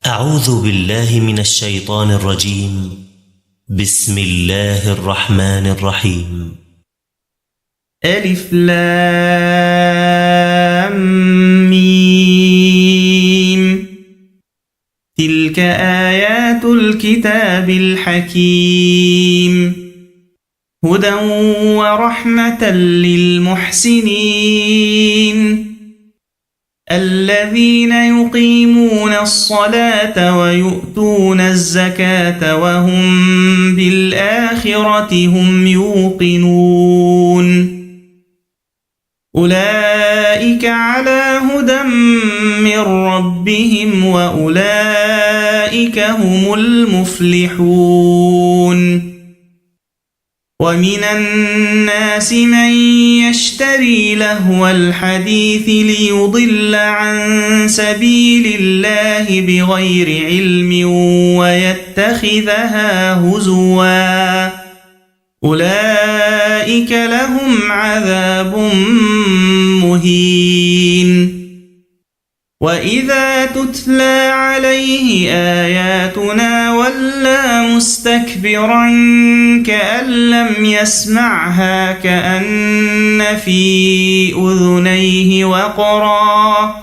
أعوذ بالله من الشيطان الرجيم. بسم الله الرحمن الرحيم. ألف لام ميم. تلك آيات الكتاب الحكيم، هدى ورحمة للمحسنين الذين يقيمون الصلاة ويؤتون الزكاة وهم بالآخرة هم يوقنون. أولئك على هدى من ربهم وأولئك هم المفلحون. ومن الناس من يشتري لهو الحديث ليضل عن سبيل الله بغير علم ويتخذها هزوا، أولئك لهم عذاب مهين. وإذا تتلى عليه آياتنا ولى مستكبرا كأن لم يسمعها كأن في أذنيه وقرا،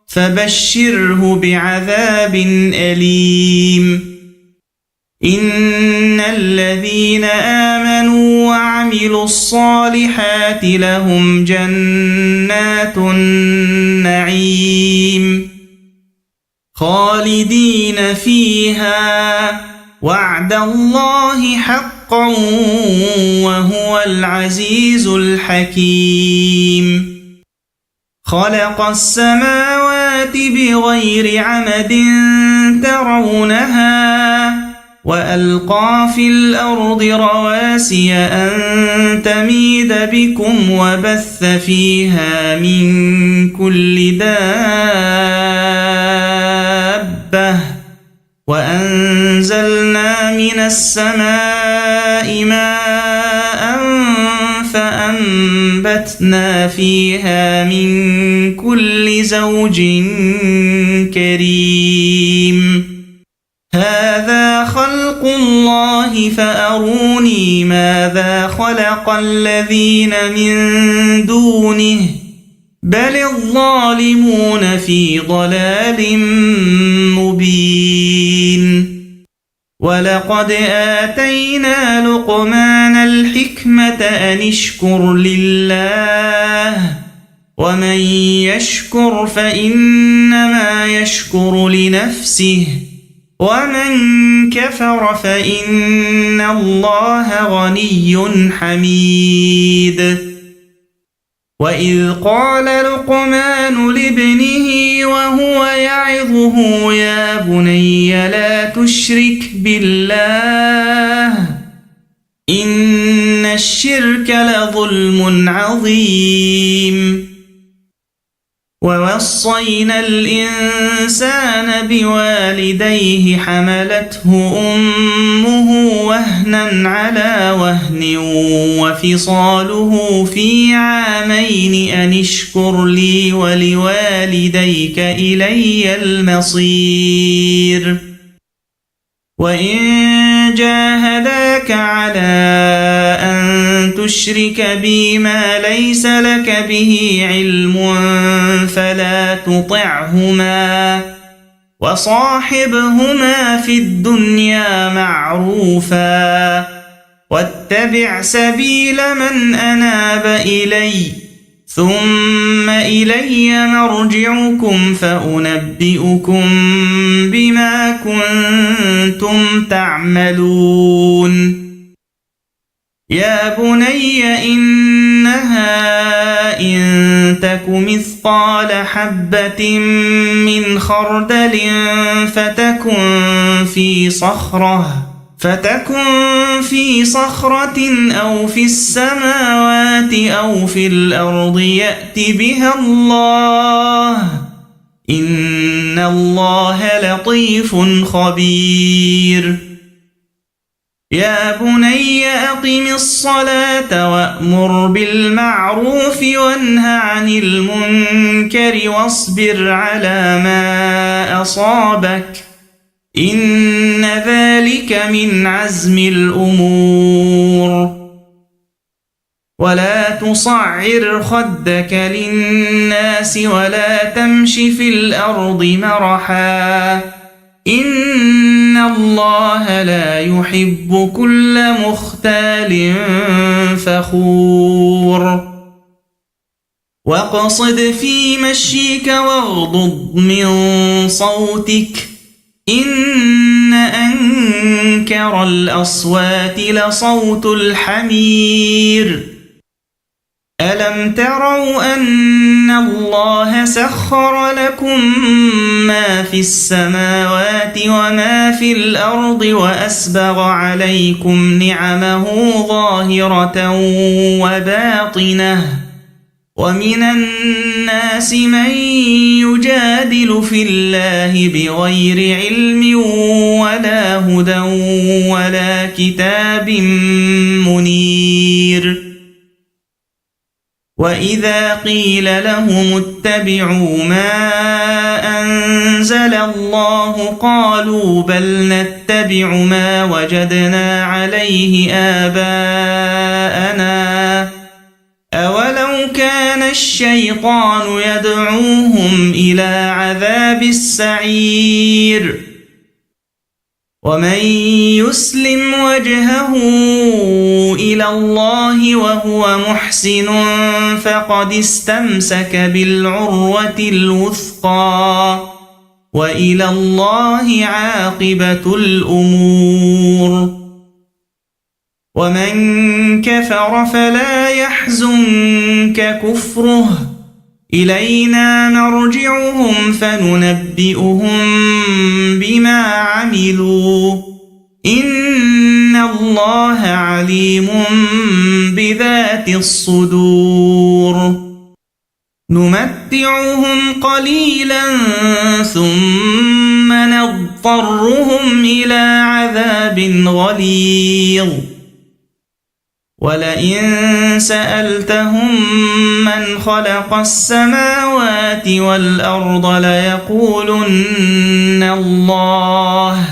فبشره بعذاب أليم. إن الذين آمنوا وعملوا الصالحات لهم جنات النعيم خالدين فيها، وعد الله حقا وهو العزيز الحكيم. خلق السماوات بغير عمد ترونها وألقى في الأرض رواسي أن تميد بكم وبث فيها من كل دابة، وأنزلنا من السماء ماء فأنبتنا فيها من كل زوج كريم. هذا خلق الله فأروني ماذا خلق الذين من دونه، بل الظالمون في ضلال مبين. ولقد آتينا لقمان الحكمة أن اشكر لله، ومن يشكر فإنما يشكر لنفسه، ومن كفر فإن الله غني حميد. وإذ قال لقمان لابنه وهو يعظه يا بني لا تشرك بالله إن الشرك لظلم عظيم. ووصينا الإنسان بوالديه حملته أمه وهنا على وهن وفصاله في عامين أن اشكر لي ولوالديك إلي المصير. وإن جاهداك على أن تشرك بي ما ليس لك به علم فلا تطعهما، وصاحبهما في الدنيا معروفا، واتبع سبيل من أناب إلي، ثم إلي مرجعكم فأنبئكم بما كنتم تعملون. يا بني إنها إن تك مثقال حبة من خردل فتكن في صخرة أو في السماوات أو في الأرض يأت بها الله، إن الله لطيف خبير. يا بني أقم الصلاة وأمر بالمعروف وانه عن المنكر واصبر على ما أصابك إن ذلك من عزم الأمور. ولا تصعر خدك للناس ولا تمش في الأرض مرحا إن الله لا يحب كل مختال فخور. واقصد في مشيك واغضض من صوتك إن أنكر الأصوات لصوت الحمير. ألم تروا أن الله سخر لكم ما في السماوات وما في الأرض وأسبغ عليكم نعمه ظاهرة وباطنة ومن الناس من يجادل في الله بغير علم ولا هدى ولا كتاب منير. وإذا قيل لهم اتبعوا ما أنزل الله قالوا بل نتبع ما وجدنا عليه آباءنا أولو كان الشيطان يدعوهم إلى عذاب السعير. ومن يسلم وجهه إلى الله وهو محسن فقد استمسك بالعروة الوثقى وإلى الله عاقبة الأمور. ومن كفر فلا يحزنك كفره إلينا مرجعهم فننبئهم بما عملوا إن الله عليم بذات الصدور. نمتعهم قليلا ثم نضطرهم إلى عذاب غليظ. ولئن سألتهم من خلق السماوات والأرض ليقولن الله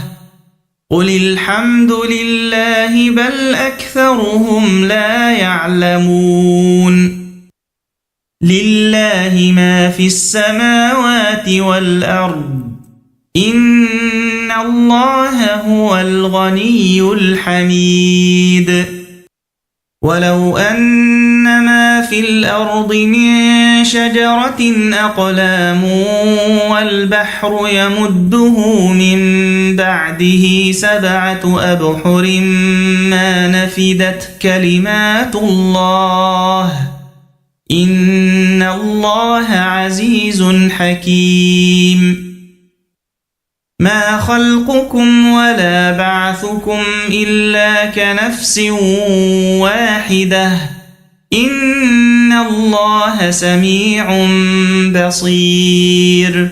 قل الحمد لله بل أكثرهم لا يعلمون. لله ما في السماوات والأرض إن الله هو الغني الحميد. ولو أن ما في الأرض من شجرة أقلام والبحر يمده من بعده 7 أبحر ما نفدت كلمات الله إن الله عزيز حكيم. ما خلقكم ولا بعثكم إلا كنفس واحدة إن الله سميع بصير.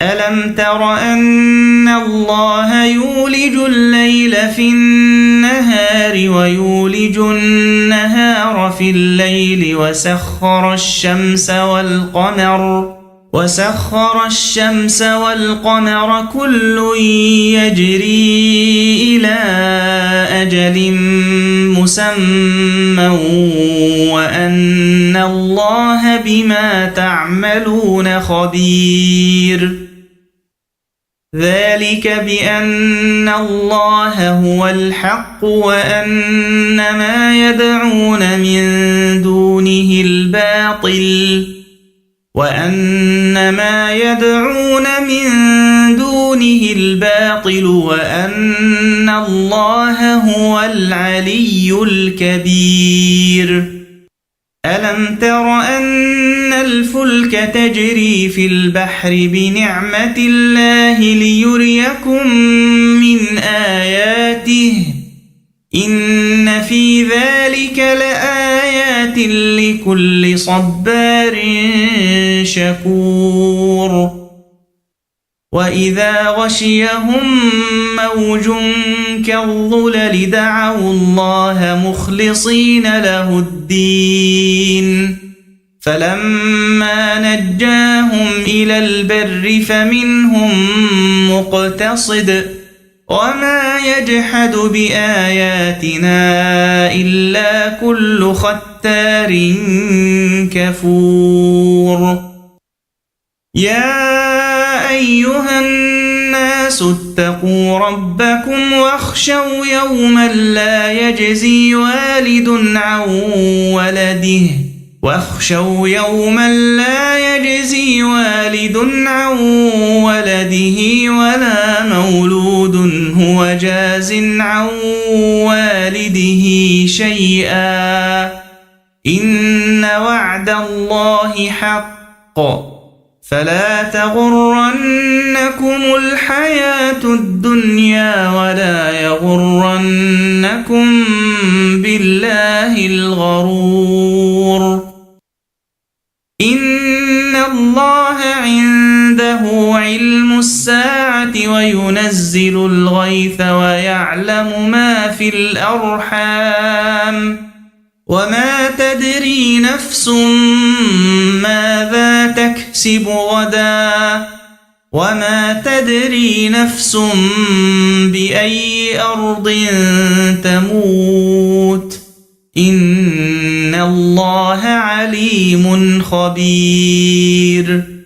ألم تر أن الله يولج الليل في النهار ويولج النهار في الليل وسخر الشمس والقمر كل يجري إلى أجل مسمى وأن الله بما تعملون خبير. ذلك بأن الله هو الحق وأن ما يدعون من دونه الباطل وأن الله هو العلي الكبير. ألم تر أن الفلك تجري في البحر بنعمة الله ليريكم من آياته إن في ذلك لآيات لكل صبار شكور. وإذا غشيهم موج كالظلل دعوا الله مخلصين له الدين فلما نجاهم إلى البر فمنهم مقتصد وما يجحد بآياتنا إلا كل ختار كفور يا أيها الناس اتقوا ربكم واخشوا يوما لا يجزي والد عن ولده ولا مولود هو جاز عن والده شيئا إن وعد الله حق فلا تغرنكم الحياة الدنيا ولا يغرنكم بالله الغرور إن الله عنده علم الساعة وينزل الغيث ويعلم ما في الأرحام وما تدري نفس ماذا تكسب غدا وما تدري نفس بأي أرض تموت إن الله عليم خبير